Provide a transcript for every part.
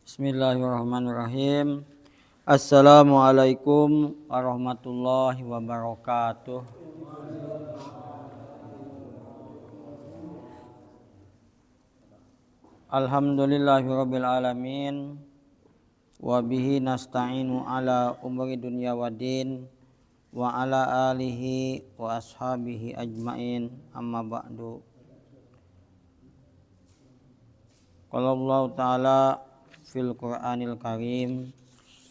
Bismillahirrahmanirrahim. Assalamualaikum warahmatullahi wabarakatuh. Alhamdulillahirabbil alamin. Wa bihi nasta'inu ala umuri dunya waddin wa ala alihi wa ashabihi ajmain. Amma ba'du. Qala Allah Ta'ala fil Qur'anil Karim.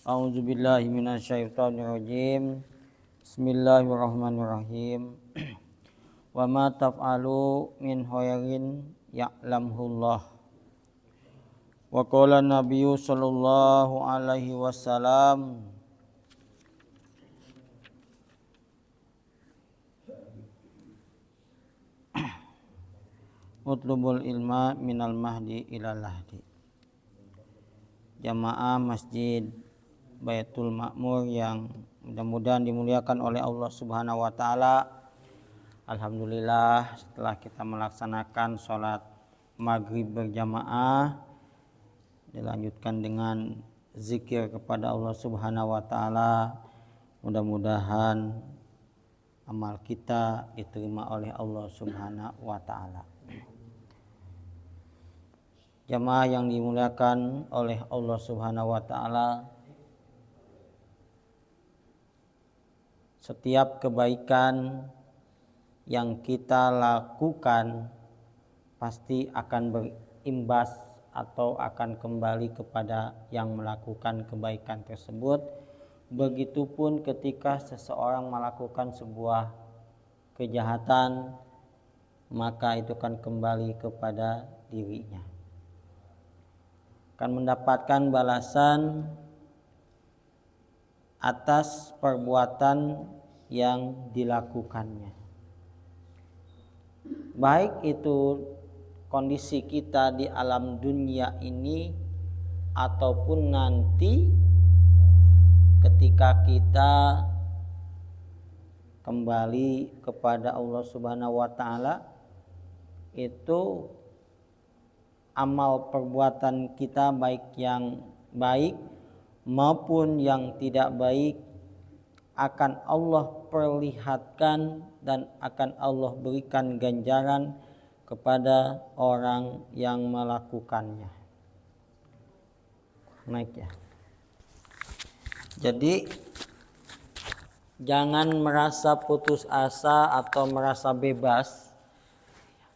A'udzu billahi minasyaitonir rajim. Bismillahirrahmanirrahim. Wa ma taf'alu min khairin ya'lamhullah. Wa qala Nabiyyu sallallahu alaihi wasallam utlubul ilma minal mahdi ilal lahdi. Jamaah Masjid Baitul Ma'mur yang mudah-mudahan dimuliakan oleh Allah Subhanahu wa taala. Alhamdulillah, setelah kita melaksanakan sholat maghrib berjamaah, dilanjutkan dengan zikir kepada Allah Subhanahu wa taala. Mudah-mudahan amal kita diterima oleh Allah Subhanahu wa taala. Jamaah yang dimuliakan oleh Allah Subhanahu wa taala, setiap kebaikan yang kita lakukan pasti akan berimbas atau akan kembali kepada yang melakukan kebaikan tersebut. Begitupun ketika seseorang melakukan sebuah kejahatan, maka itu akan kembali kepada dirinya, akan mendapatkan balasan atas perbuatan yang dilakukannya. Baik itu kondisi kita di alam dunia ini ataupun nanti ketika kita kembali kepada Allah Subhanahu wa taala, itu amal perbuatan kita baik yang baik maupun yang tidak baik akan Allah perlihatkan dan akan Allah berikan ganjaran kepada orang yang melakukannya. Naik ya. Jadi jangan merasa putus asa atau merasa bebas,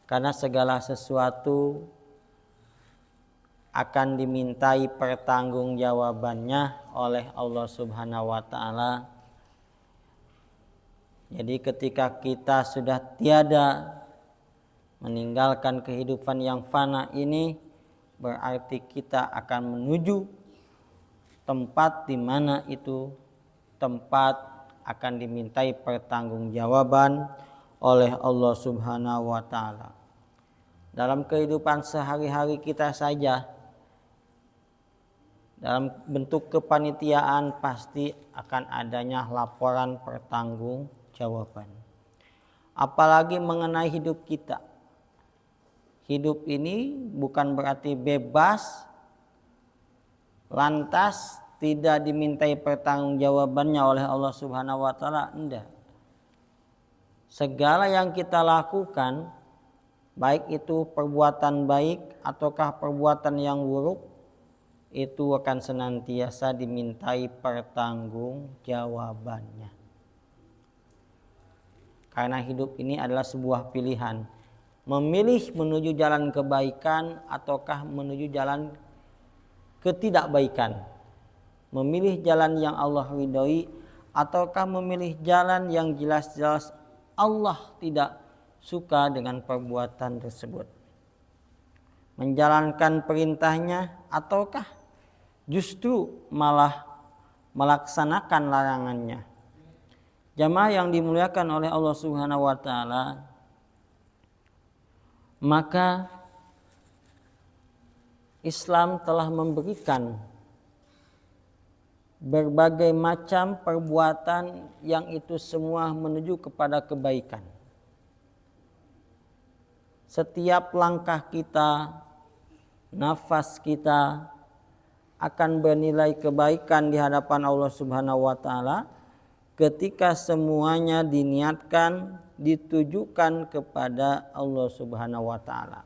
karena segala sesuatu akan dimintai pertanggungjawabannya oleh Allah Subhanahu wa taala. Jadi ketika kita sudah tiada, meninggalkan kehidupan yang fana ini, berarti kita akan menuju tempat di mana itu tempat akan dimintai pertanggungjawaban oleh Allah Subhanahu wa taala. Dalam kehidupan sehari-hari kita saja, dalam bentuk kepanitiaan pasti akan adanya laporan pertanggungjawaban. Apalagi mengenai hidup kita. Hidup ini bukan berarti bebas, lantas tidak dimintai pertanggungjawabannya oleh Allah Subhanahu wa taala, enggak. Segala yang kita lakukan, baik itu perbuatan baik ataukah perbuatan yang buruk, itu akan senantiasa dimintai pertanggungjawabannya. Karena hidup ini adalah sebuah pilihan, memilih menuju jalan kebaikan ataukah menuju jalan ketidakbaikan, memilih jalan yang Allah ridhoi ataukah memilih jalan yang jelas-jelas Allah tidak suka dengan perbuatan tersebut, menjalankan perintahnya ataukah justru malah melaksanakan larangannya. Jamaah yang dimuliakan oleh Allah Subhanahu wa taala, maka Islam telah memberikan berbagai macam perbuatan yang itu semua menuju kepada kebaikan. Setiap langkah kita, nafas kita, akan bernilai kebaikan di hadapan Allah Subhanahu wa taala ketika semuanya diniatkan ditujukan kepada Allah Subhanahu wa taala.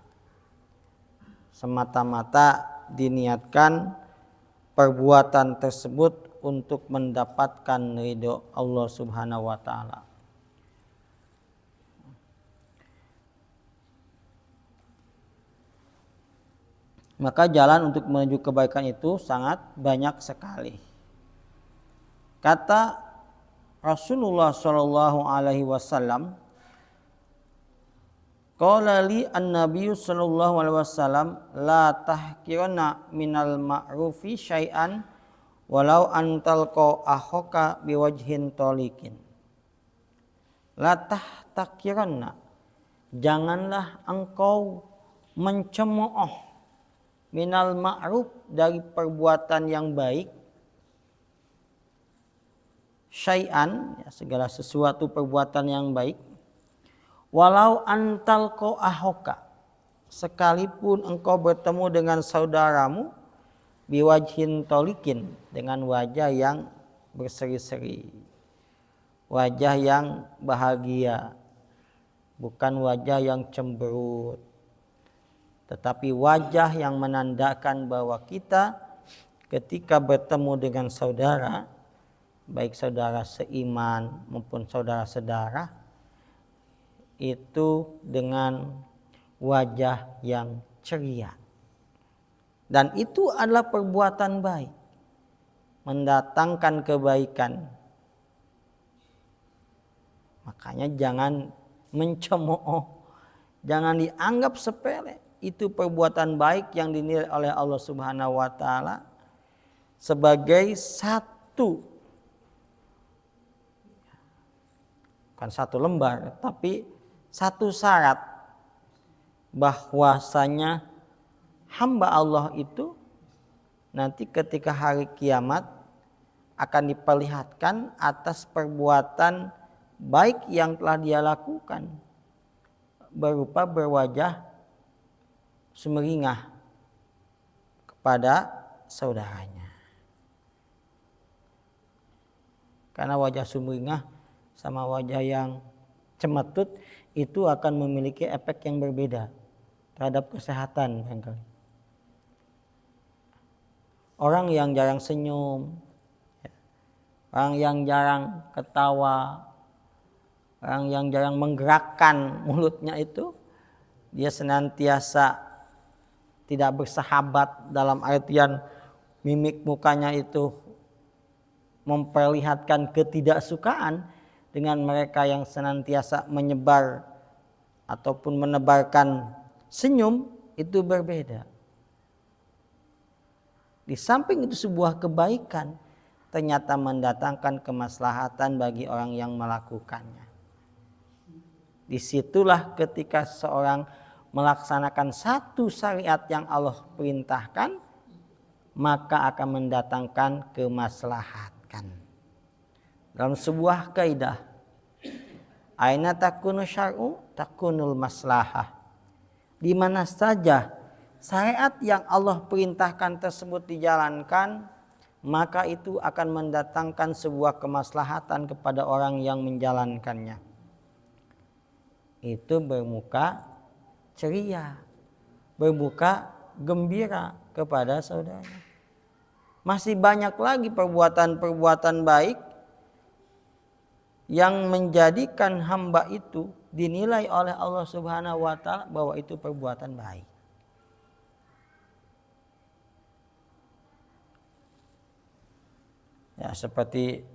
Semata-mata diniatkan perbuatan tersebut untuk mendapatkan ridho Allah Subhanahu wa taala. Maka jalan untuk menuju kebaikan itu sangat banyak sekali. Kata Rasulullah sallallahu alaihi wasallam, qala li an-nabiy sallallahu alaihi wasallam la tahqiranna minal ma'rufi syai'an walau antalqa akhaka biwajhin taliqin. La tahqiranna, janganlah engkau mencemooh minal ma'ruf, dari perbuatan yang baik, syai'an, ya, segala sesuatu perbuatan yang baik, walau antalqa ahoka, sekalipun engkau bertemu dengan saudaramu, biwajhin tolikin, dengan wajah yang berseri-seri, wajah yang bahagia, bukan wajah yang cemberut, tetapi wajah yang menandakan bahwa kita ketika bertemu dengan saudara, baik saudara seiman maupun saudara-saudara, itu dengan wajah yang ceria. Dan itu adalah perbuatan baik, mendatangkan kebaikan. Makanya jangan mencemooh, jangan dianggap sepele. Itu perbuatan baik yang dinilai oleh Allah Subhanahu wa taala sebagai bukan satu lembar, tapi satu syarat bahwasanya hamba Allah itu nanti ketika hari kiamat akan diperlihatkan atas perbuatan baik yang telah dia lakukan, berupa berwajah sumeringah kepada saudaranya. Karena wajah sumeringah sama wajah yang cematut itu akan memiliki efek yang berbeda terhadap kesehatan. Orang yang jarang senyum, orang yang jarang ketawa, orang yang jarang menggerakkan mulutnya itu, dia senantiasa tidak bersahabat, dalam artian mimik mukanya itu memperlihatkan ketidaksukaan dengan mereka yang senantiasa menyebar ataupun menebarkan senyum, itu berbeda. Di samping itu sebuah kebaikan ternyata mendatangkan kemaslahatan bagi orang yang melakukannya. Disitulah ketika seorang melaksanakan satu syariat yang Allah perintahkan, maka akan mendatangkan kemaslahatan. Dalam sebuah kaidah, aina takunu syar'u takunul maslahah. Di mana saja syariat yang Allah perintahkan tersebut dijalankan, maka itu akan mendatangkan sebuah kemaslahatan kepada orang yang menjalankannya. Itu bermuka ceria, bermuka gembira kepada saudara. Masih banyak lagi perbuatan-perbuatan baik yang menjadikan hamba itu dinilai oleh Allah Subhanahu wa taala bahwa itu perbuatan baik. Ya, seperti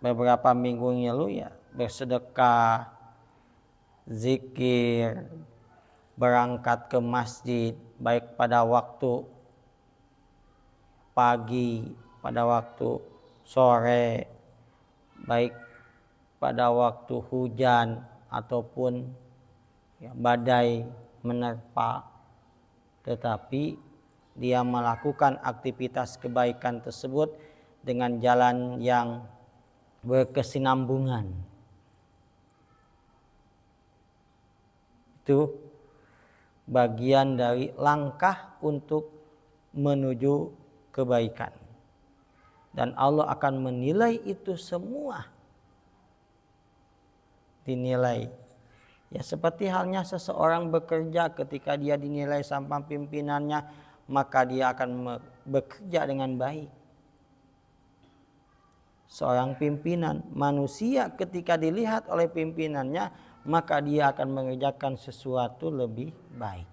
beberapa minggu yang lalu, ya, bersedekah, zikir, berangkat ke masjid baik pada waktu pagi, pada waktu sore, baik pada waktu hujan ataupun badai menerpa, tetapi dia melakukan aktivitas kebaikan tersebut dengan jalan yang berkesinambungan. Itu bagian dari langkah untuk menuju kebaikan. Dan Allah akan menilai itu semua. Dinilai. Ya seperti halnya seseorang bekerja, ketika dia dinilai sama pimpinannya, maka dia akan bekerja dengan baik. Seorang pimpinan manusia ketika dilihat oleh pimpinannya, maka dia akan mengerjakan sesuatu lebih baik.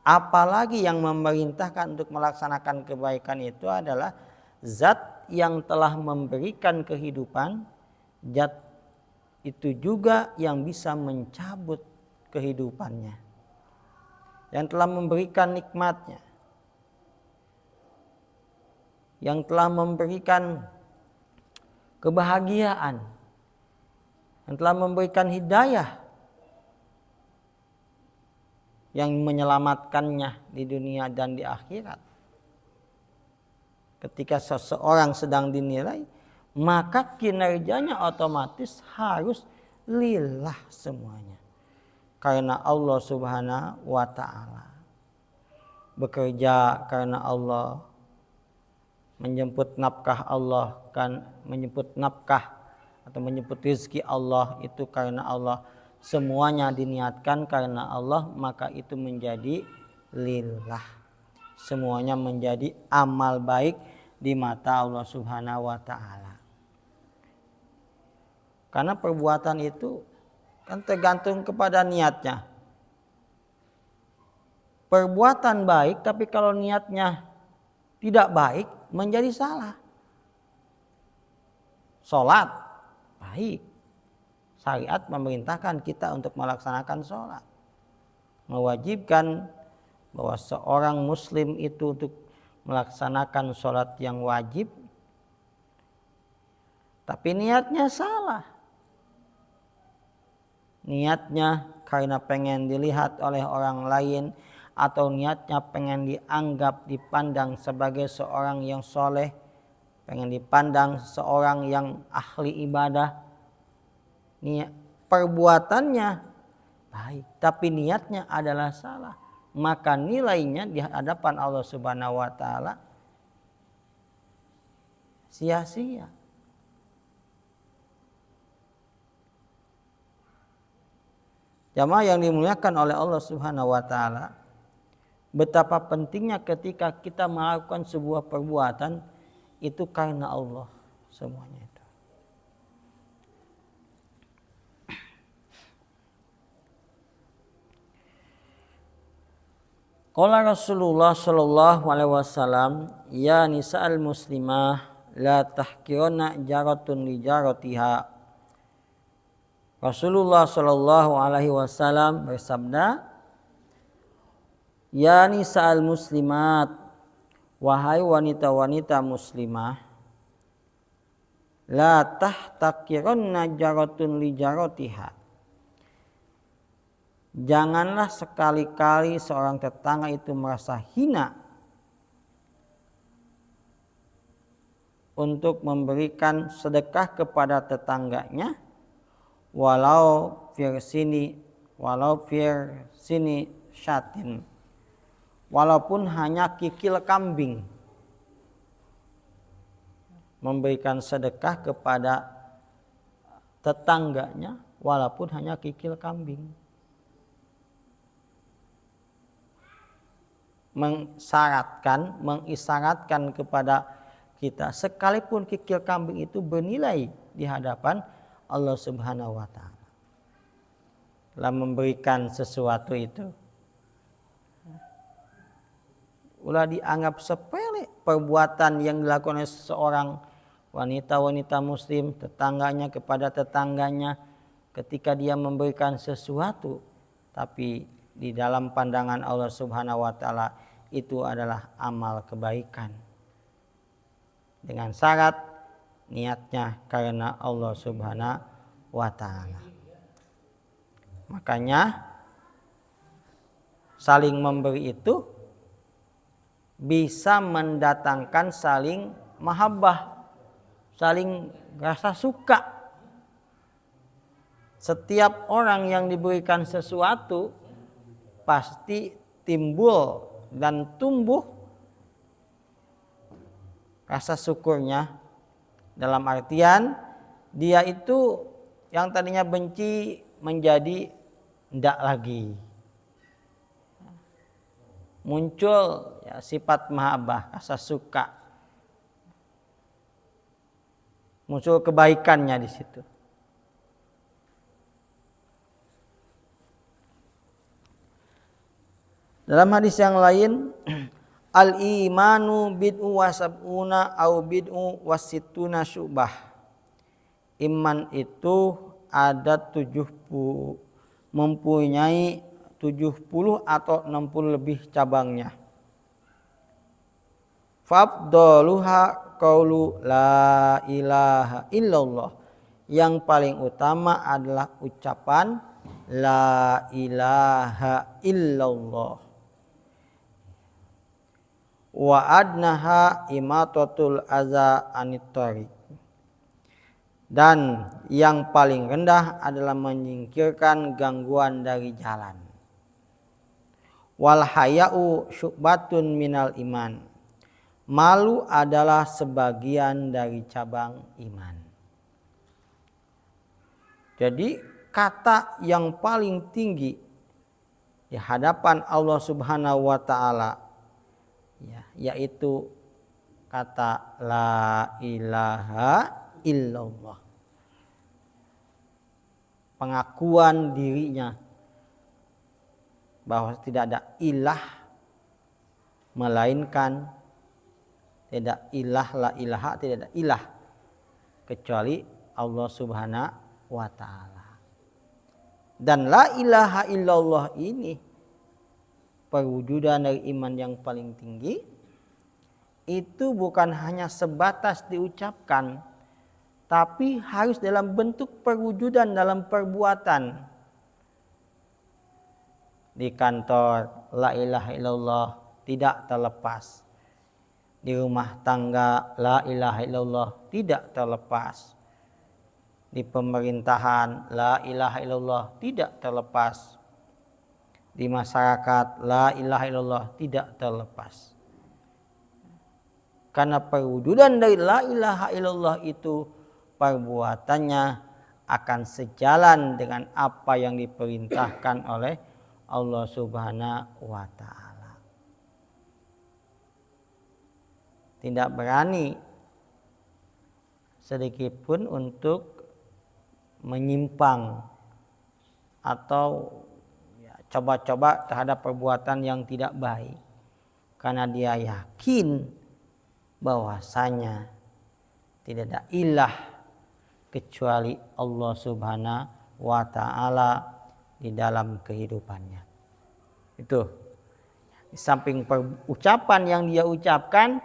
Apalagi yang memerintahkan untuk melaksanakan kebaikan itu adalah zat yang telah memberikan kehidupan, zat itu juga yang bisa mencabut kehidupannya, yang telah memberikan nikmatnya, yang telah memberikan kebahagiaan, yang telah memberikan hidayah, yang menyelamatkannya di dunia dan di akhirat. Ketika seseorang sedang dinilai, maka kinerjanya otomatis harus lillah semuanya. Karena Allah Subhanahu wa ta'ala. Bekerja karena Allah, menjemput nafkah Allah, kan menjemput nafkah atau menjemput rezeki Allah itu karena Allah. Semuanya diniatkan karena Allah, maka itu menjadi lillah. Semuanya menjadi amal baik di mata Allah Subhanahu wa ta'ala. Karena perbuatan itu kan tergantung kepada niatnya. Perbuatan baik, tapi kalau niatnya tidak baik, menjadi salah. Sholat baik. Syariat memerintahkan kita untuk melaksanakan sholat. Mewajibkan bahwa seorang muslim itu untuk melaksanakan sholat yang wajib. Tapi niatnya salah. Niatnya karena pengen dilihat oleh orang lain, atau niatnya pengen dianggap, dipandang sebagai seorang yang soleh, pengen dipandang seorang yang ahli ibadah. Perbuatannya baik, tapi niatnya adalah salah, maka nilainya di hadapan Allah Subhanahu wa ta'ala sia-sia. Jamaah yang dimuliakan oleh Allah Subhanahu wa ta'ala, betapa pentingnya ketika kita melakukan sebuah perbuatan itu karena Allah semuanya itu. Qala Rasulullah sallallahu alaihi wasallam, ya nisa'al muslimah la tahqiruna jaratun li jaratiha. Rasulullah sallallahu alaihi wasallam bersabda, ya nisa'al muslimat, wahai wanita-wanita muslimah, la tahqiruna jaratun li jaratiha. Janganlah sekali-kali seorang tetangga itu merasa hina untuk memberikan sedekah kepada tetangganya, walau fir sini syatin, walaupun hanya kikil kambing. Memberikan sedekah kepada tetangganya walaupun hanya kikil kambing. Mengisyaratkan kepada kita, sekalipun kikil kambing itu bernilai di hadapan Allah Subhanahu wa ta'ala. Telah memberikan sesuatu itu, ulah dianggap sepele perbuatan yang dilakukan oleh seorang wanita-wanita muslim, tetangganya kepada tetangganya, ketika dia memberikan sesuatu, tapi di dalam pandangan Allah Subhanahu wa ta'ala itu adalah amal kebaikan. Dengan syarat niatnya karena Allah Subhanahu wa ta'ala. Makanya saling memberi itu bisa mendatangkan saling mahabbah, saling rasa suka. Setiap orang yang diberikan sesuatu pasti timbul dan tumbuh rasa syukurnya, dalam artian dia itu yang tadinya benci menjadi tidak lagi. Muncul ya, sifat mahabbah, rasa suka. Muncul kebaikannya di situ. Dalam hadis yang lain, al-imanu bid'u wa sab'una au bid'u wa sittuna syu'bah. Iman itu ada 70, mempunyai 70 atau 60 lebih cabangnya. Fafdaluha qaulu la ilaha illallah. Yang paling utama adalah ucapan la ilaha illallah. Wa adnaha imatatul aza anit thariq. Dan yang paling rendah adalah menyingkirkan gangguan dari jalan. Wal haya'u syu'batun minal iman. Malu adalah sebagian dari cabang iman. Jadi kata yang paling tinggi di hadapan Allah Subhanahu wa taala ya, yaitu kata la ilaha illallah. Pengakuan dirinya bahwa tidak ada ilah melainkan tidak ilah, la ilaha, tidak ada ilah kecuali Allah Subhanahu wa taala. Dan la ilaha illallah ini perwujudan dari iman yang paling tinggi, itu bukan hanya sebatas diucapkan, tapi harus dalam bentuk perwujudan dalam perbuatan. Di kantor la ilaha illallah tidak terlepas. Di rumah tangga la ilaha illallah tidak terlepas. Di pemerintahan la ilaha illallah tidak terlepas. Di masyarakat la ilaha illallah tidak terlepas. Karena perwujudan dari la ilaha illallah itu perbuatannya akan sejalan dengan apa yang diperintahkan oleh Allah Subhanahu wa taala. Tidak berani sedikit pun untuk menyimpang atau coba-coba terhadap perbuatan yang tidak baik, karena dia yakin bahwasanya tidak ada ilah kecuali Allah Subhanahu wa taala di dalam kehidupannya. Itu di samping ucapan yang dia ucapkan,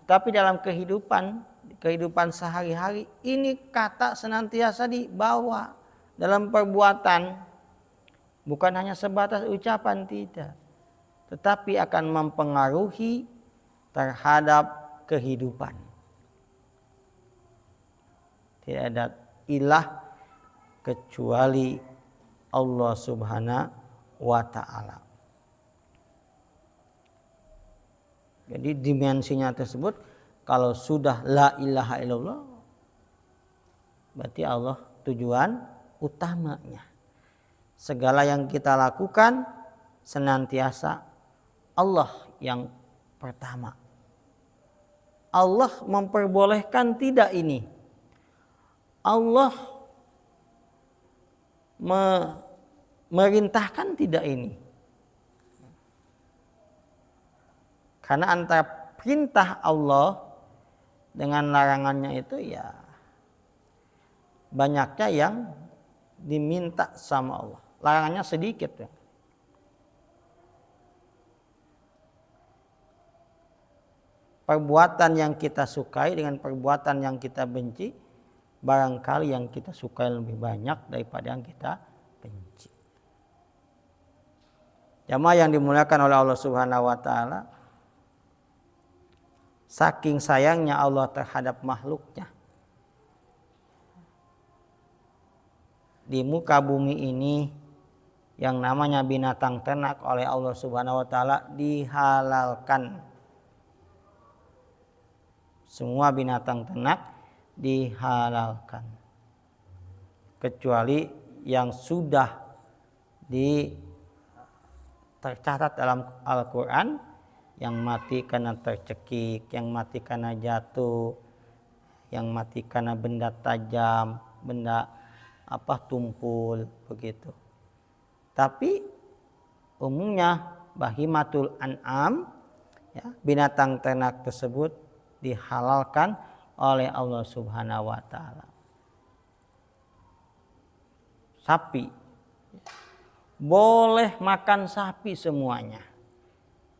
tapi dalam kehidupan sehari-hari ini kata senantiasa dibawa dalam perbuatan. Bukan hanya sebatas ucapan, tidak, tetapi akan mempengaruhi terhadap kehidupan. Tidak ada ilah kecuali Allah Subhanahu wa taala. Jadi dimensinya tersebut, kalau sudah la ilaha illallah, berarti Allah tujuan utamanya. Segala yang kita lakukan senantiasa Allah yang pertama. Allah memperbolehkan tidak ini. Allah merintahkan tidak ini. Karena antara perintah Allah dengan larangannya itu ya banyaknya yang diminta sama Allah. Larangannya sedikit ya. Perbuatan yang kita sukai dengan perbuatan yang kita benci, barangkali yang kita sukai lebih banyak daripada yang kita benci. Jamaah yang dimuliakan oleh Allah Subhanahu wa taala, saking sayangnya Allah terhadap makhluknya, di muka bumi ini yang namanya binatang ternak oleh Allah Subhanahu wa taala dihalalkan. Semua binatang ternak dihalalkan. Kecuali yang sudah tercatat dalam Al-Qur'an, yang mati karena tercekik, yang mati karena jatuh, yang mati karena benda tajam, benda tumpul begitu. Tapi umumnya bahimatul an'am, ya, binatang ternak tersebut dihalalkan oleh Allah Subhanahu wa taala. Sapi, boleh makan sapi semuanya,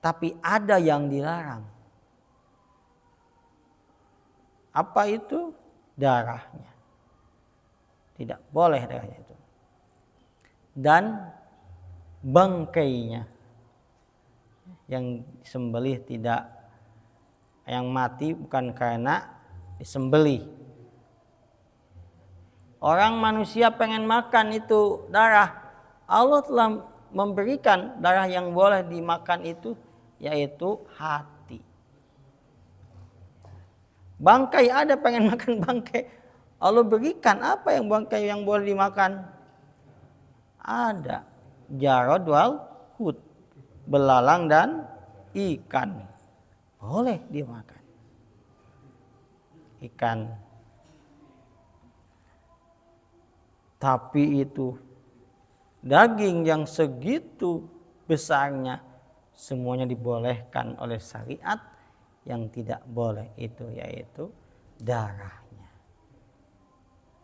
tapi ada yang dilarang. Apa itu? Darahnya. Tidak boleh darahnya itu. Dan bangkainya, yang disembelih tidak, yang mati bukan karena disembelih. Orang manusia pengen makan itu darah, Allah telah memberikan darah yang boleh dimakan itu, yaitu hati. Bangkai ada pengen makan bangkai, Allah berikan apa yang bangkai yang boleh dimakan? Ada jarod wal hut, belalang dan ikan boleh dimakan. Ikan, tapi itu daging yang segitu besarnya semuanya dibolehkan oleh syariat. Yang tidak boleh itu yaitu darahnya,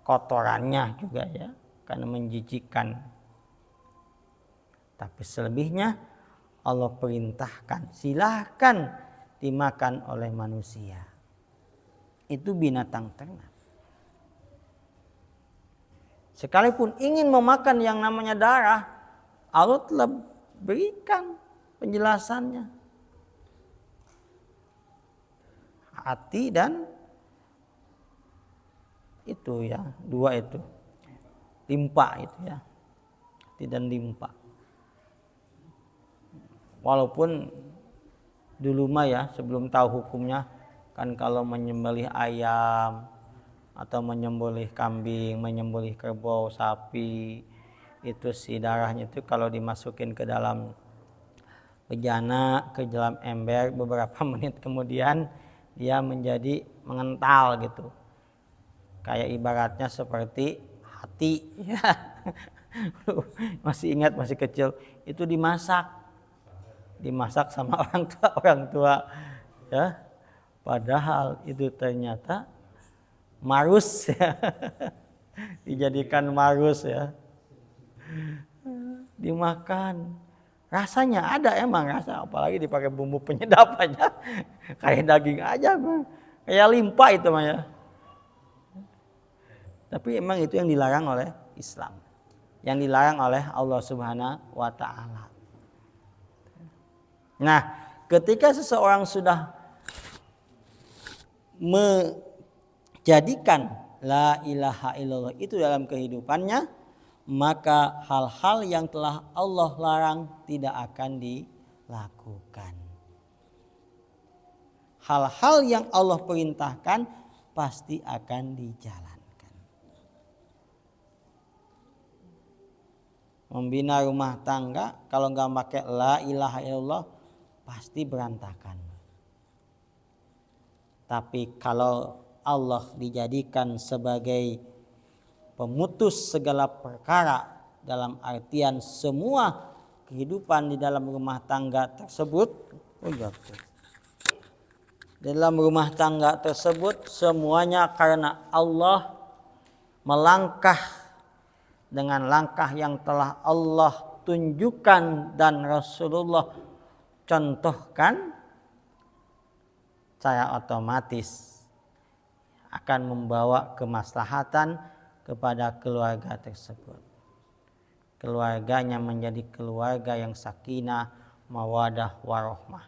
kotorannya juga, ya, karena menjijikkan. Tapi selebihnya Allah perintahkan silahkan dimakan oleh manusia. Itu binatang ternak. Sekalipun ingin memakan yang namanya darah, Allah telah berikan penjelasannya. Hati dan itu, ya, dua itu, limpa itu, ya, hati dan limpa. Walaupun dulu mah, ya, sebelum tahu hukumnya, kan kalau menyembelih ayam atau menyembelih kambing, menyembelih kerbau, sapi, itu si darahnya itu kalau dimasukin ke dalam bejana, ke dalam ember, beberapa menit kemudian dia menjadi mengental gitu. Kayak ibaratnya seperti hati, ya. Masih ingat, masih kecil, itu dimasak sama orang tua, ya. Padahal itu ternyata marus, ya. Dijadikan marus, ya. Dimakan. Rasanya ada, emang rasa, apalagi dipakai bumbu penyedap aja. Kayak daging aja, kayak limpa itu mah, ya. Tapi emang itu yang dilarang oleh Islam, yang dilarang oleh Allah Subhanahu wa taala. Nah, ketika seseorang sudah menjadikan la ilaha illallah itu dalam kehidupannya, maka hal-hal yang telah Allah larang tidak akan dilakukan. Hal-hal yang Allah perintahkan pasti akan dijalankan. Membina rumah tangga kalau nggak pakai la ilaha illallah pasti berantakan. Tapi kalau Allah dijadikan sebagai pemutus segala perkara, dalam artian semua kehidupan di dalam rumah tangga tersebut, dalam rumah tangga tersebut semuanya karena Allah, melangkah dengan langkah yang telah Allah tunjukkan dan Rasulullah contohkan, saya otomatis akan membawa kemaslahatan kepada keluarga tersebut. Keluarganya menjadi keluarga yang sakinah, mawadah, warahmah.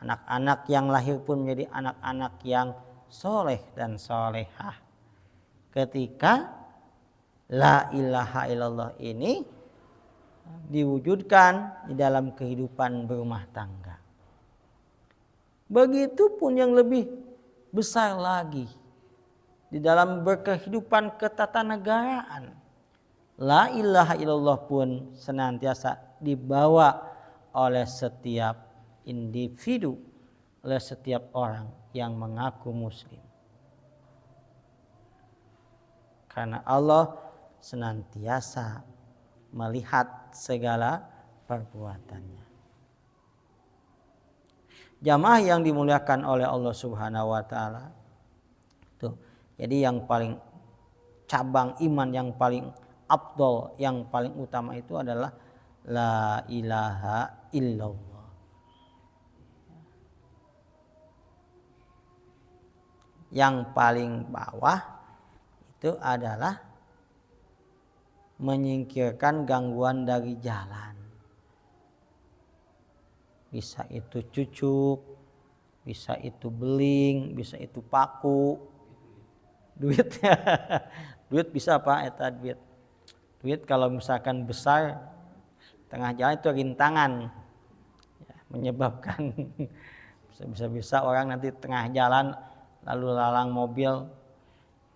Anak-anak yang lahir pun menjadi anak-anak yang soleh dan solehah. Ketika la ilaha illallah ini diwujudkan di dalam kehidupan berumah tangga. Begitupun yang lebih besar lagi di dalam berkehidupan ketatanegaraan. La ilaha illallah pun senantiasa dibawa oleh setiap individu, oleh setiap orang yang mengaku muslim. Karena Allah senantiasa melihat segala perbuatannya. Jamaah yang dimuliakan oleh Allah Subhanahu wa taala. Tuh. Jadi yang paling cabang iman yang paling afdol, yang paling utama itu adalah la ilaha illallah. Yang paling bawah itu adalah menyingkirkan gangguan dari jalan. Bisa itu cucuk, bisa itu beling, bisa itu paku. Duit duit bisa apa eta duit. Duit kalau misalkan besar tengah jalan itu rintangan ya, menyebabkan bisa orang nanti tengah jalan lalu lalang mobil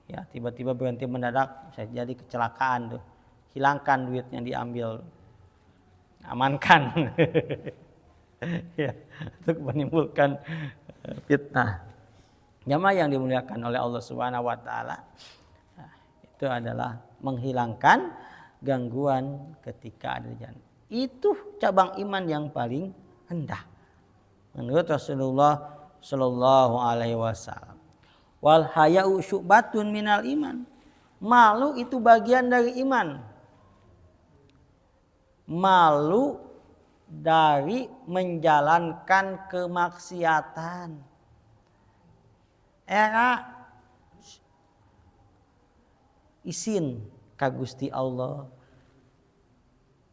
ya tiba-tiba berhenti mendadak, bisa jadi kecelakaan tuh. Hilangkan duitnya, diambil, amankan. Ya, untuk menimbulkan fitnah. Jamaah yang dimuliakan oleh Allah Subhanahu wa taala, itu adalah menghilangkan gangguan ketika ada jalan. Itu cabang iman yang paling rendah menurut Rasulullah sallallahu alaihi wasallam. Wal haya'u syu'batun minal iman. Malu itu bagian dari iman. Malu dari menjalankan kemaksiatan. Era izin ka Gusti Allah.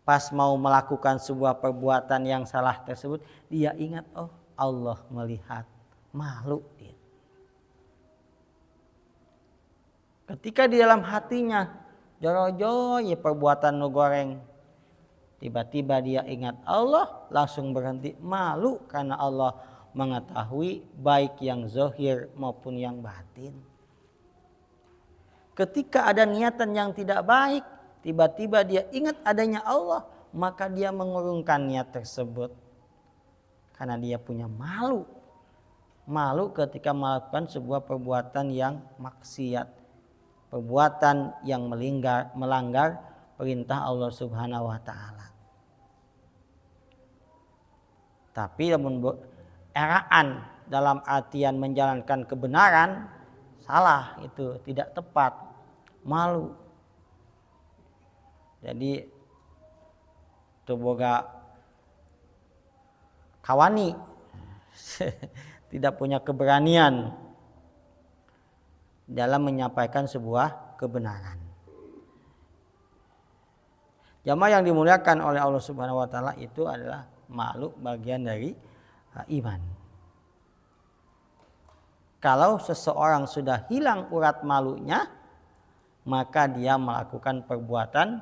Pas mau melakukan sebuah perbuatan yang salah tersebut, dia ingat, oh Allah melihat, malu dia. Ketika di dalam hatinya jorojo ya perbuatan nu goreng, tiba-tiba dia ingat Allah, langsung berhenti, malu karena Allah mengetahui baik yang zahir maupun yang batin. Ketika ada niatan yang tidak baik, tiba-tiba dia ingat adanya Allah, maka dia mengurungkan niat tersebut. Karena dia punya malu. Malu ketika melakukan sebuah perbuatan yang maksiat. Perbuatan yang melanggar perintah Allah Subhanahu wa taala. Tapi namun eraan dalam artian menjalankan kebenaran salah, itu tidak tepat, malu. Jadi boga kawani tidak punya keberanian dalam menyampaikan sebuah kebenaran. Jamaah yang dimuliakan oleh Allah Subhanahu wa taala, itu adalah malu bagian dari iman. Kalau seseorang sudah hilang urat malunya, maka dia melakukan perbuatan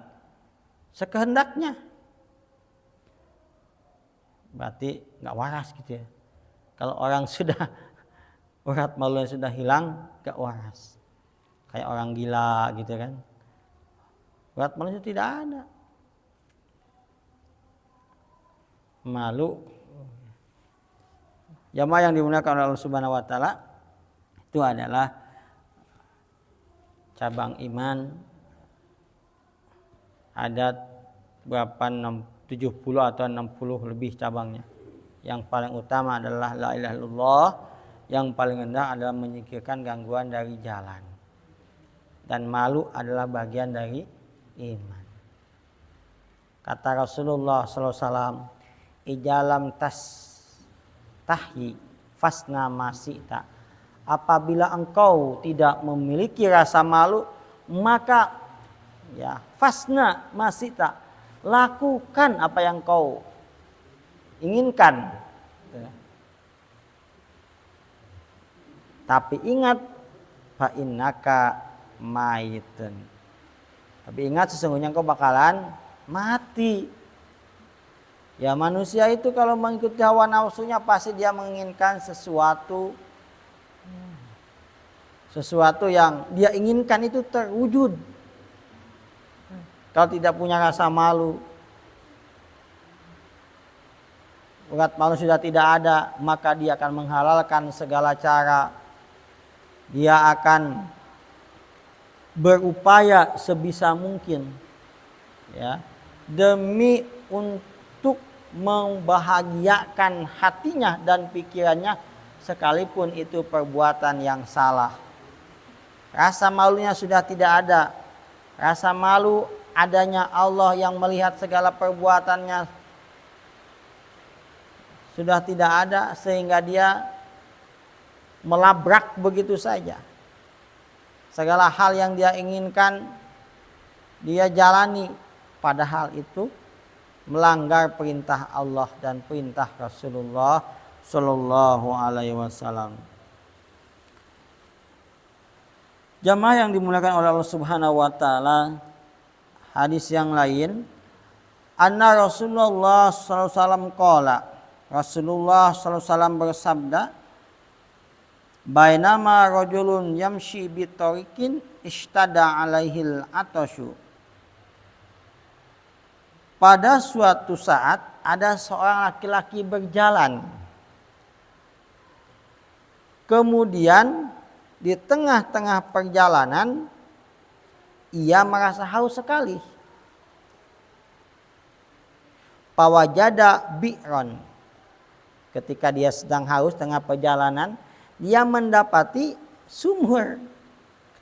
sekehendaknya. Berarti nggak waras gitu ya. Kalau orang sudah urat malunya sudah hilang, nggak waras. Kayak orang gila gitu kan. Urat malunya tidak ada. Malu. Jamaah yang dimuliakan oleh Allah Subhanahu wa taala, itu adalah cabang iman. Ada berapa 70 atau 60 lebih cabangnya. Yang paling utama adalah la ilaha illallah, yang paling rendah adalah menyingkirkan gangguan dari jalan. Dan malu adalah bagian dari iman. Kata Rasulullah sallallahu alaihi wasallam, ijalam tahyi fasna masita. Apabila engkau tidak memiliki rasa malu, maka ya fasna masita, lakukan apa yang kau inginkan. Tapi ingat, fa innaka mayitun. Tapi ingat, sesungguhnya engkau bakalan mati. Ya manusia itu kalau mengikuti hawa nafsunya pasti dia menginginkan sesuatu yang dia inginkan itu terwujud. Kalau tidak punya rasa malu, urat malu sudah tidak ada, maka dia akan menghalalkan segala cara. Dia akan berupaya sebisa mungkin, ya, demi untuk membahagiakan hatinya dan pikirannya, sekalipun itu perbuatan yang salah. Rasa malunya sudah tidak ada. Rasa malu adanya Allah yang melihat segala perbuatannya sudah tidak ada, sehingga dia melabrak begitu saja. Segala hal yang dia inginkan dia jalani, padahal itu melanggar perintah Allah dan perintah Rasulullah Shallallahu Alaihi Wasallam. Jamaah yang dimuliakan oleh Allah Subhanahu Wa Taala, hadis yang lain, anna Rasulullah Sallallahu Alaihi Wasallam qala, Rasulullah Sallallahu Alaihi Wasallam bersabda, bainama rajulun yamshi bitariqin istada alaihil atasyu. Pada suatu saat ada seorang laki-laki berjalan. Kemudian di tengah-tengah perjalanan ia merasa haus sekali. Pawajada bi'ron. Ketika dia sedang haus tengah perjalanan, dia mendapati sumur.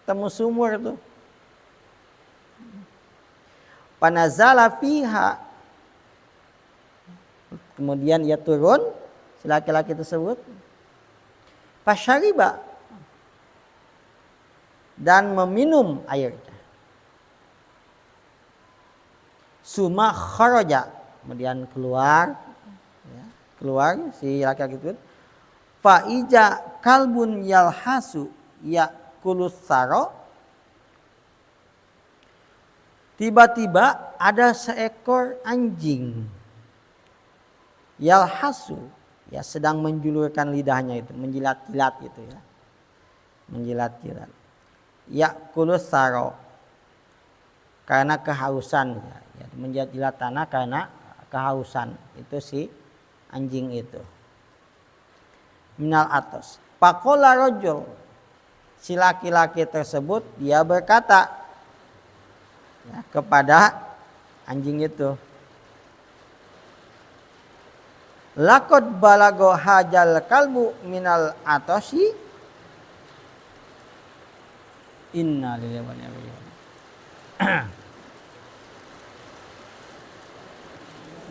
Ketemu sumur tuh. Panazala fiha. Kemudian ia turun, si laki-laki tersebut. Fasyariba. Dan meminum airnya. Suma kharaja. Kemudian keluar. Ya, keluar si laki-laki itu. Fa'ija kalbun yalhasu yakulus saro. Tiba-tiba ada seekor anjing yalhasu, ya, sedang menjulurkan lidahnya itu, menjilat-jilat gitu ya. Menjilat-jilat. Yakulus saro. Karena kehausan, ya, menjilat-jilat tanah karena kehausan. Itu si anjing itu. Minal atas. Faqala rajul. Si laki-laki tersebut dia berkata, ya, kepada anjing itu, laqad balago hajal kalbu minal atasi. Inna lillahi wa inna ilaihi raji'un.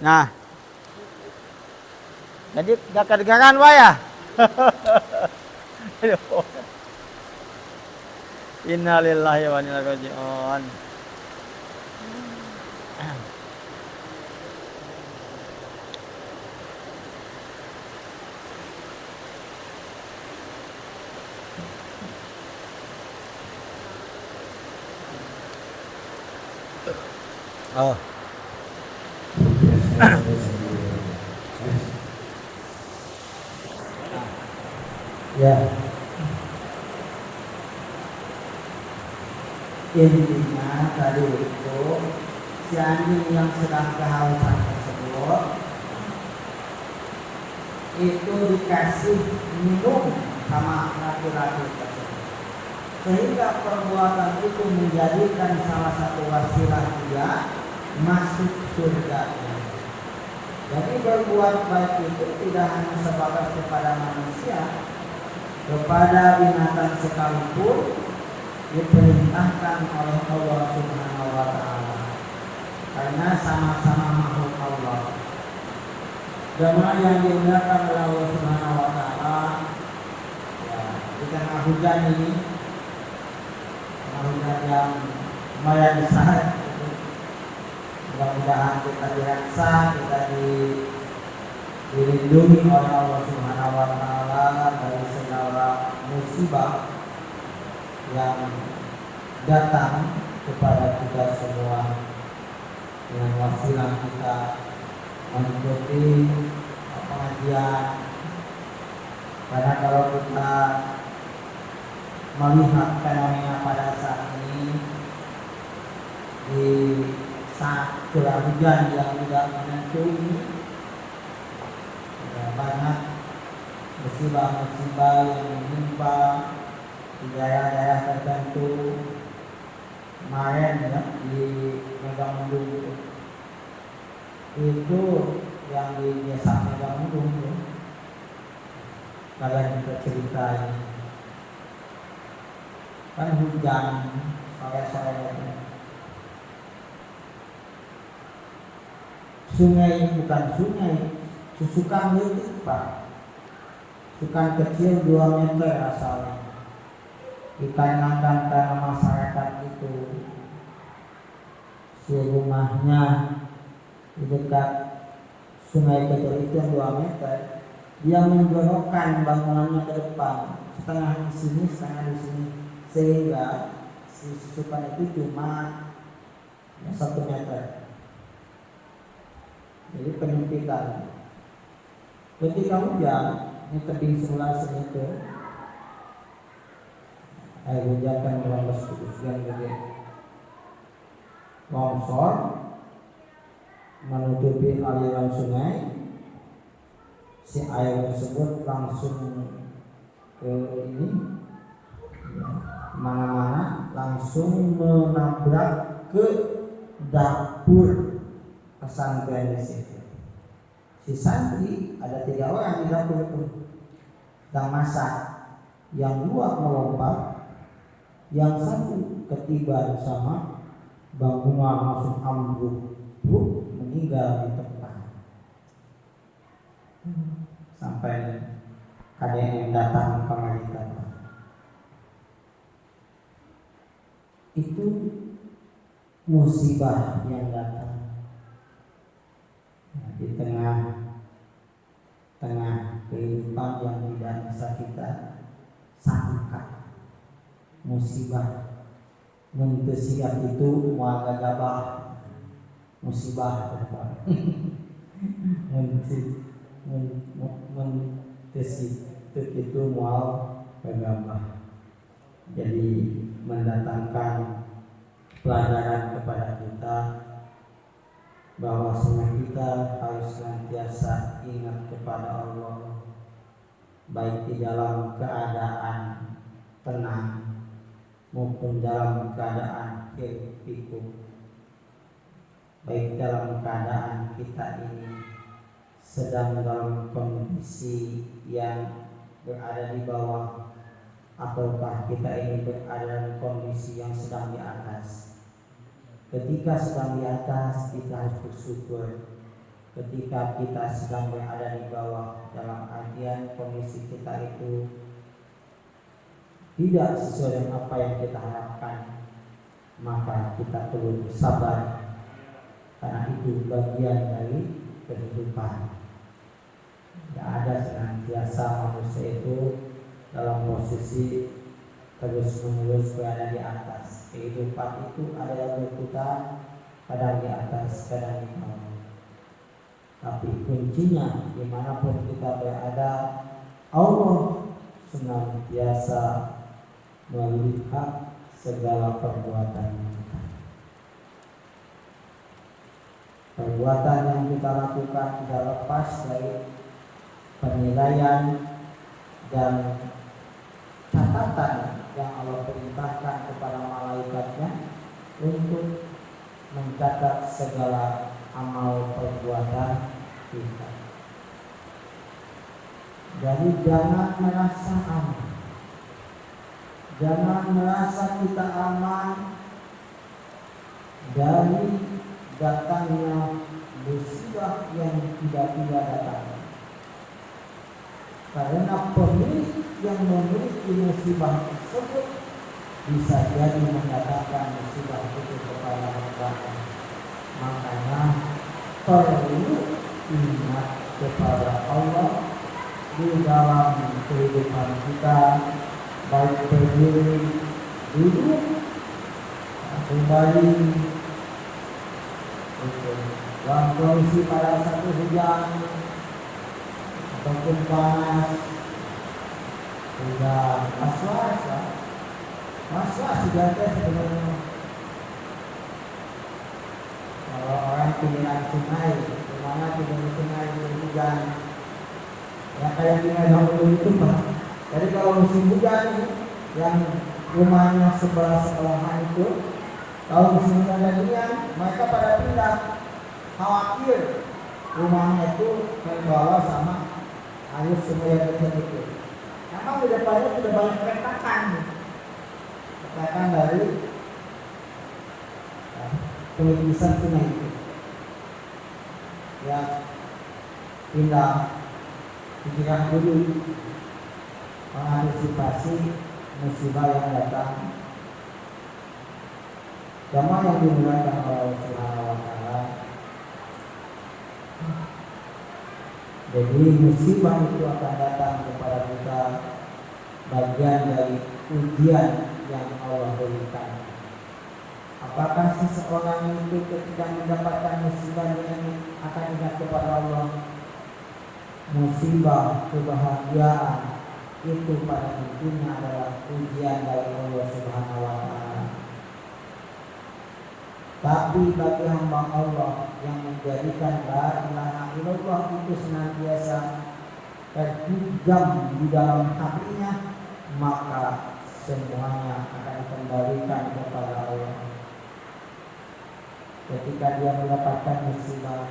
Nah, jadi gak kedengaran Pak ya? Inna lillahi wa inna ilaihi raji'un. Oh. Ya. Intinya tadi itu si anjing yang sedang kehausan tersebut itu dikasih minum sama laki-laki tersebut, sehingga perbuatan itu menjadikan salah satu wasilah dia masuk surga. Jadi berbuat baik itu tidak hanya sebatas kepada manusia, kepada binatang sekalipun diperintahkan oleh Allah Subhanahu wa Ta'ala, karena sama-sama makhluk Allah. Jemaah yang dimuliakan oleh Allah Subhanahu wa Ta'ala, ya, di tengah hujan ini, hujan yang lumayan besar, mudah-mudahan kita diraksa, kita dilindungi oleh Allah Subhanahu wa Ta'ala dari segala musibah yang datang kepada kita semua, dengan wasilah kita mengikuti pengajian, karena kalau kita melihat fenomena pada saat ini di saat curah hujan yang tidak menentu ini, banyak musibah-musibah yang menimpa di daerah-daerah tertentu. Kemarin ya, di Megamendung itu yang di desa Megamendung ya, kalian bisa ceritain kan hujan sore-sore itu. Sungai bukan sungai, susukan letik Pak, susukan kecil 2 meter asalnya. Dikarenakan karena masyarakat itu si rumahnya di dekat sungai kecil itu 2 meter, dia menjorokkan bangunannya ke depan, setengah di sini, setengah di sini, sehingga si susukan itu cuma 1 meter. Jadi penyempitan. Ketika hujan, ini tebing sebelah sini itu, air hujan kan merembes ke usian gede, longsor menutupi aliran sungai. Si air tersebut langsung ke ini mana-mana, langsung menabrak ke dapur pesantren di situ. Si santri ada 3 orang di dapur itu sedang masak, yang 2 melompat, yang 1 ketiban sama bangunan langsung ambruk, meninggal di tempat. Sampai KDM datang kemari kata, itu musibah yang datang. Di tengah kehidupan yang tidak bisa kita sangka, musibah mentesiat itu muaga gabah, musibah mentesiat itu mual gabah. Jadi mendatangkan pelajaran kepada kita bahwa semua kita harus senantiasa ingat kepada Allah, baik di dalam keadaan tenang maupun dalam keadaan hiruk-pikuk, baik dalam keadaan kita ini sedang dalam kondisi yang berada di bawah ataukah kita ini berada dalam kondisi yang sedang di atas. Ketika sedang di atas, kita harus bersyukur. Ketika kita sedang berada di bawah, dalam artian kondisi kita itu tidak sesuai dengan apa yang kita harapkan, maka kita perlu bersabar, karena itu bagian dari kehidupan. Tidak ada senantiasa manusia itu dalam posisi terus menerus berada di atas. Kehidupan itu ada yang berputar, kadang di atas, kadang di bawah. Tapi kuncinya dimanapun kita berada, Allah senantiasa melihat segala perbuatan kita. Perbuatan yang kita lakukan tidak lepas dari penilaian dan catatan yang Allah perintahkan kepada malaikatnya untuk mencatat segala amal perbuatan kita. Jadi jangan merasa aman, jangan merasa kita aman dari datangnya musibah yang tiba-tiba datang. Karena pemilik yang memiliki musibah tersebut bisa jadi mendatangkan musibah itu kepada mereka. Makanya perlu ingat kepada Allah di dalam kehidupan kita, baik berdiri, duduk, kembali, Itu. Dalam kondisi pada satu hujan ataupun panas, sudah was-was juga sebenarnya. Kalau orang pinggiran sungai, kemana pinggiran sungai hujan, ya kayak tinggal dahulu itu Pak. Jadi kalau musim hujan yang rumahnya sebelah-sebelahan itu, kalau musim hujan mereka pada pindah, khawatir rumahnya itu terbawa sama arus sungai yang kecil itu. Memang di depannya sudah banyak retakan dari penipisan sungai itu. Ya pindah pikiran dulu mengantisipasi musibah yang datang. Jamaah yang dimuliakan oleh Allah Subhanahu wa taala. Jadi musibah itu akan datang kepada kita bagian dari ujian yang Allah berikan. Apakah seseorang itu ketika mendapatkan musibah ini akan ingat kepada Allah? Musibah, kebahagiaan itu pada intinya adalah ujian dari Allah Subhanahu wa taala. Tapi bagi hamba Allah yang menjadikan la ilaha illallah itu senantiasa terjam di dalam hatinya, maka semuanya akan dikembalikan kepada Allah. Ketika dia mendapatkan musibah,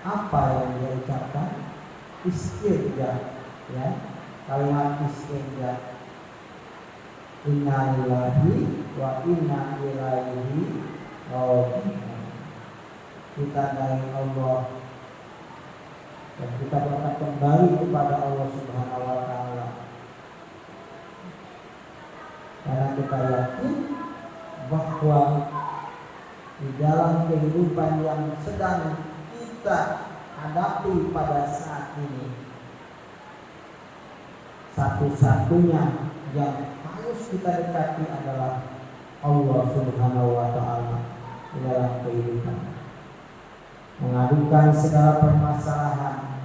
apa yang dia ucapkan? Istirja, ya, kalimat istirja. Inna lillahi wa inna ilaihi raji'un. Kita dari Allah dan kita akan kembali kepada Allah Subhanahu wa taala. Karena kita yakin bahwa di dalam kehidupan yang sedang kita hadapi pada saat ini, satu-satunya yang harus kita dekati adalah Allah Subhanahu wa taala di dalam kehidupan. Mengadukan segala permasalahan,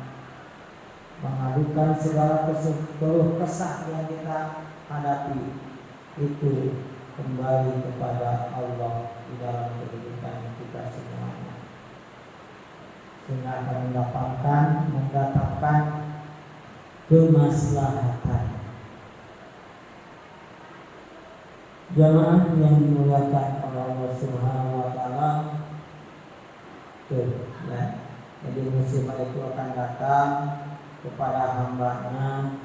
mengadukan segala keluh kesah yang kita hadapi, itu kembali kepada Allah di dalam kehidupan kita semuanya, sehingga akan mendatangkan kemaslahatan. Jamaah yang dimuliakan oleh Allah Subhanahu wa taala, ya. Jadi musibah itu akan datang kepada hamba-Nya.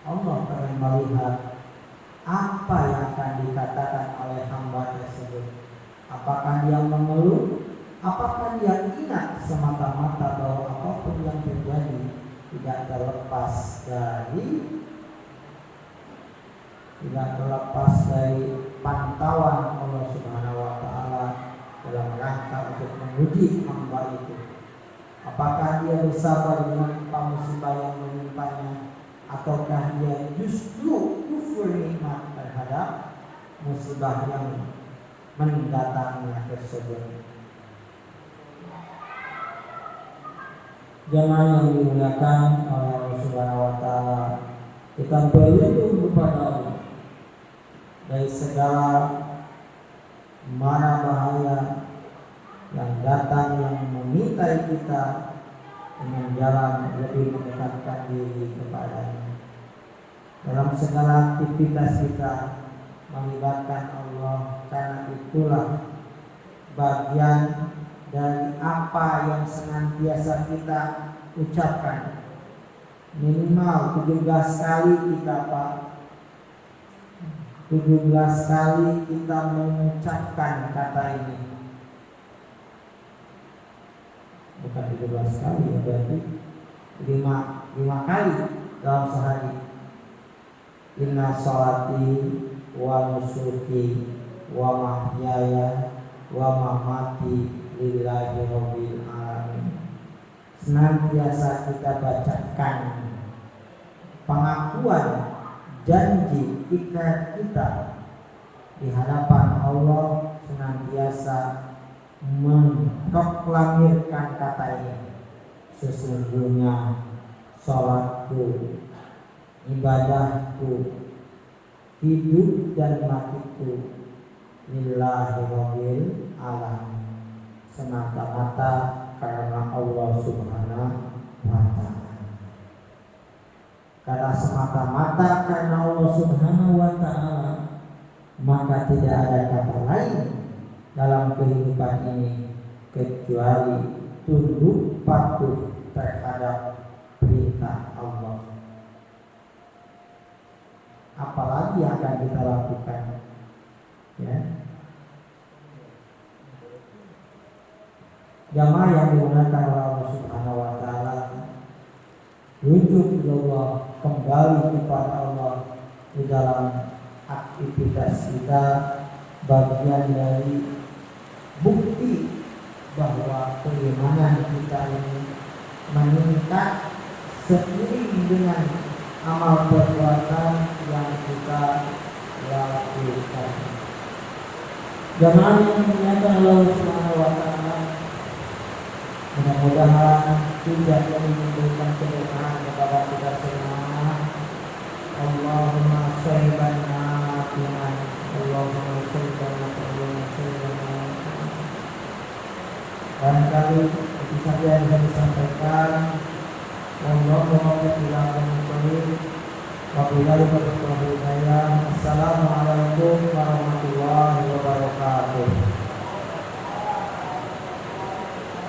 Allah akan melihat apa yang akan dikatakan oleh hamba tersebut. Apakah dia mengeluh? Apakah dia ingat semata-mata bahwa apapun yang terjadi tidak terlepas dari pantauan Allah Subhanahu wa taala dalam rangka untuk menguji hamba itu. Apakah dia bersabar dengan musibah yang menimpanya, ataukah dia justru kufur nikmat terhadap musibah yang mendatanginya tersebut. Jamaah yang dimuliakan oleh Allah Subhanahu wa taala, kita berlindung kepada Allah dari segala mara bahaya yang datang yang memintai kita dengan jalan lebih mendekatkan diri kepadanya. Dalam segala aktivitas kita melibatkan Allah, karena itulah bagian dari apa yang senantiasa kita ucapkan. Minimal 17 kali kita 17 kali kita mengucapkan kata ini. Bukan 17 kali ya, berarti 5 kali dalam sehari. Inna sholati wa nusuki wa mahyaya wa mamati lillahi rabbil alamin. Senantiasa kita bacakan pengakuan janji ikrar kita di hadapan Allah, senantiasa memproklamirkan kata ini, sesungguhnya sholatku, ibadahku, hidup dan matiku lillahi rabbil alamin, semata-mata karena Allah Subhanahu wa ta'ala. Karena semata-mata karena Allah Subhanahu wa ta'ala, maka tidak ada kata lain dalam kehidupan ini kecuali tunduk patuh terhadap perintah Allah. Apalagi yang akan kita lakukan, ya. Jamaah yang digunakan oleh Allah Subhanahu wa ta'ala, rujuk ke Allah, kembali kepada Allah di dalam aktivitas kita, bagian dari bukti bahwa keimanan kita ini meningkat seiring dengan amal perbuatan yang kita lakukan. Jamaah yang dimuliakan Allah Subhanahu wa ta'ala, mudah-mudahan tidak menimbulkan keberkahan kepada kita semua. Allahumma sholli ala Allahumma sholli ala barangkali itu saja yang bisa disampaikan. Allahumma wabillahi taufiq. Assalamualaikum warahmatullahi wabarakatuh.